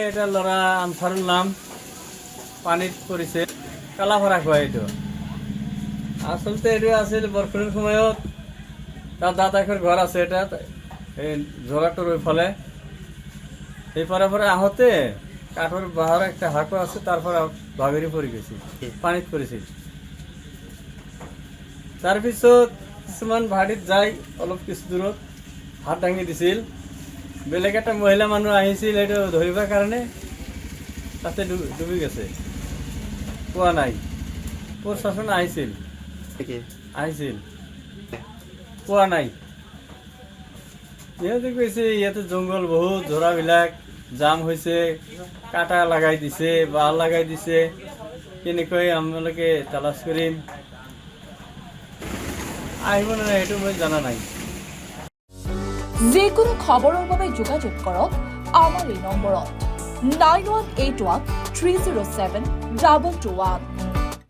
এটা ল'ৰা আনচাৰুল নাম পানীত পৰিছে কালাফাৰা কয় এইটো আচলতে এইটো আছিল বৰষুণৰ সময়ত তাৰ দাদাকৰ ঘৰ আছে এটা এই জোগাটোৰ ওইফালে এইফালে পৰা আহোঁতে কাঠৰ বাঁহৰ একটা হাকো আছে তাৰ পৰা ভাগৰি পৰি গৈছিল পানীত পৰিছিল তাৰপিছত কিছুমান ভাড়িত যাই অলপ কিছু দূৰত হাত দাঙি দিছিল বেলেগ এটা মহিলা মানুহ আহিছিল এইটো ধৰিবৰ কাৰণে তাতে ডুবি গৈছে পোৱা নাই প্ৰশাসন আহিছিল পোৱা নাই ইহঁতে কৈছে ইয়াতে জংঘল বহুত ঝৰাবিলাক জাম হৈছে কাটা লগাই দিছে বাঁহ লগাই দিছে কেনেকৈ আপোনালোকে তালাচ কৰিম আহিব নে নাই সেইটো মই জানা নাই যিকোনো খবৰৰ বাবে যোগাযোগ কৰক আমাৰ এই নম্বৰত 9181 307 221